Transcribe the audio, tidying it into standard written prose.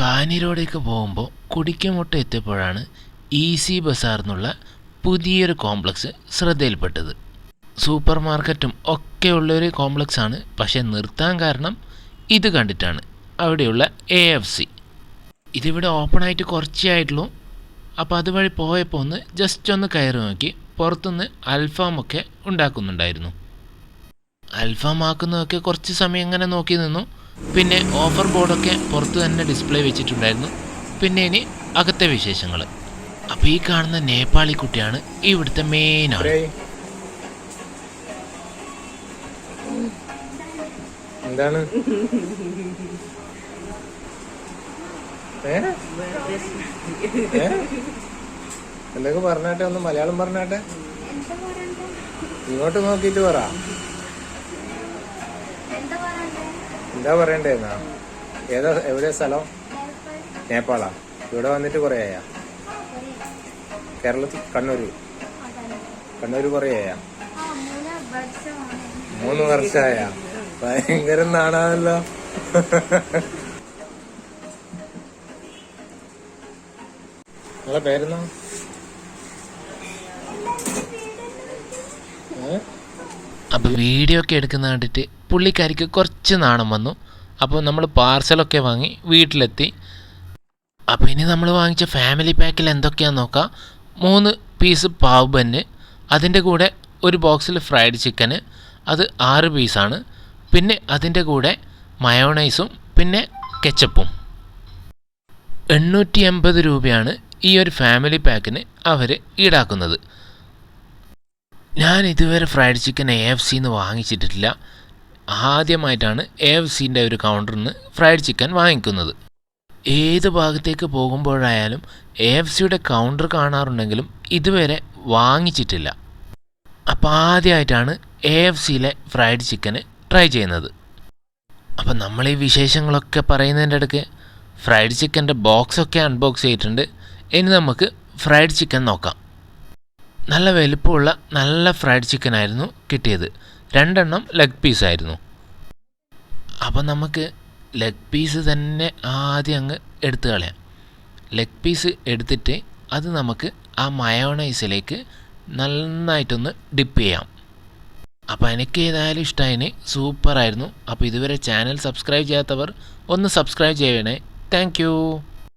കാഞ്ഞിരോടേക്ക് പോകുമ്പോൾ കുടിക്കുമുട്ട എത്തിയപ്പോഴാണ് ഈസി ബസാർ എന്നുള്ള പുതിയൊരു കോംപ്ലക്സ് ശ്രദ്ധയിൽപ്പെട്ടത്. സൂപ്പർ മാർക്കറ്റും ഒക്കെ ഉള്ളൊരു കോംപ്ലക്സാണ്. പക്ഷേ നിർത്താൻ കാരണം ഇത് കണ്ടിട്ടാണ്. അവിടെയുള്ള AFC ഇതിവിടെ ഓപ്പണായിട്ട് കുറച്ചേ ആയിട്ടുള്ളൂ. അപ്പോൾ അതുവഴി പോയപ്പോൾ ജസ്റ്റ് ഒന്ന് കയറി നോക്കി. പുറത്തുനിന്ന് അൽഫാമൊക്കെ ഉണ്ടാക്കുന്നുണ്ടായിരുന്നു. അൽഫാം ആക്കുന്നതൊക്കെ കുറച്ച് സമയം ഇങ്ങനെ നോക്കി നിന്നു. പിന്നെ ഓഫർ ബോർഡൊക്കെ പുറത്ത് തന്നെ ഡിസ്പ്ലേ വെച്ചിട്ടുണ്ടായിരുന്നു. പിന്നെ ഇനി അകത്തെ വിശേഷങ്ങൾ. അപ്പോൾ ഈ കാണുന്ന നേപ്പാളി കുട്ടിയാണ് ഇവിടുത്തെ മെയിൻ ആൾ. എന്താണ് എന്തൊക്കെ പറഞ്ഞാട്ടെ, ഒന്ന് മലയാളം പറഞ്ഞാട്ടെ. ഇങ്ങോട്ട് നോക്കിട്ട് പറ, എന്താ പറയണ്ടേന്നാ? എവിടെയാ സ്ഥലം? നേപ്പാളാ. ഇവിടെ വന്നിട്ട് കുറേ ആയാ? കേരളത്തിൽ കണ്ണൂര് കുറേ ആയാ? 3 വർഷമായ. ഭയങ്കര നാണാണല്ലോ. നിങ്ങളെ പേരെന്നാ? അപ്പോൾ വീഡിയോ ഒക്കെ എടുക്കുന്ന കണ്ടിട്ട് പുള്ളിക്കാരിക്ക് കുറച്ച് നാണം വന്നു. അപ്പോൾ നമ്മൾ പാർസലൊക്കെ വാങ്ങി വീട്ടിലെത്തി. അപ്പോൾ ഇനി നമ്മൾ വാങ്ങിച്ച ഫാമിലി പാക്കിൽ എന്തൊക്കെയാണെന്ന് നോക്കാം. 3 പീസ് പാവ് ബന്ന്, അതിൻ്റെ കൂടെ ഒരു ബോക്സിൽ ഫ്രൈഡ് ചിക്കന്, അത് 6 പീസാണ്. പിന്നെ അതിൻ്റെ കൂടെ മയോണൈസും പിന്നെ കെച്ചപ്പും. 880 രൂപയാണ് ഈ ഒരു ഫാമിലി പാക്കിന് അവർ ഈടാക്കുന്നത്. ഞാൻ ഇതുവരെ ഫ്രൈഡ് ചിക്കൻ AFC എന്ന് വാങ്ങിച്ചിട്ടില്ല. ആദ്യമായിട്ടാണ് AFCൻ്റെ ഒരു കൗണ്ടറിൽ നിന്ന് ഫ്രൈഡ് ചിക്കൻ വാങ്ങിക്കുന്നത്. ഏത് ഭാഗത്തേക്ക് പോകുമ്പോഴായാലും AFCയുടെ കൗണ്ടർ കാണാറുണ്ടെങ്കിലും ഇതുവരെ വാങ്ങിച്ചിട്ടില്ല. അപ്പോൾ ആദ്യമായിട്ടാണ് AFCയിലെ ഫ്രൈഡ് ചിക്കന് ട്രൈ ചെയ്യുന്നത്. അപ്പം നമ്മൾ ഈ വിശേഷങ്ങളൊക്കെ പറയുന്നതിൻ്റെ ഇടയ്ക്ക് ഫ്രൈഡ് ചിക്കൻ്റെ ബോക്സൊക്കെ അൺബോക്സ് ചെയ്തിട്ടുണ്ട്. ഇനി നമുക്ക് ഫ്രൈഡ് ചിക്കൻ നോക്കാം. നല്ല വലുപ്പമുള്ള നല്ല ഫ്രൈഡ് ചിക്കൻ ആയിരുന്നു കിട്ടിയത്. 2 എണ്ണം ലെഗ് പീസായിരുന്നു. അപ്പം നമുക്ക് ലെഗ് പീസ് തന്നെ ആദ്യം അങ്ങ് എടുത്തു കളയാം. ലെഗ് പീസ് എടുത്തിട്ട് അത് നമുക്ക് ആ മയോണൈസിലേക്ക് നന്നായിട്ടൊന്ന് ഡിപ്പ് ചെയ്യാം. അപ്പോൾ എനിക്ക് ഏതായാലും ഇഷ്ടമായിന്, സൂപ്പറായിരുന്നു. അപ്പോൾ ഇതുവരെ ചാനൽ സബ്സ്ക്രൈബ് ചെയ്യാത്തവർ ഒന്ന് സബ്സ്ക്രൈബ് ചെയ്യണേ. താങ്ക്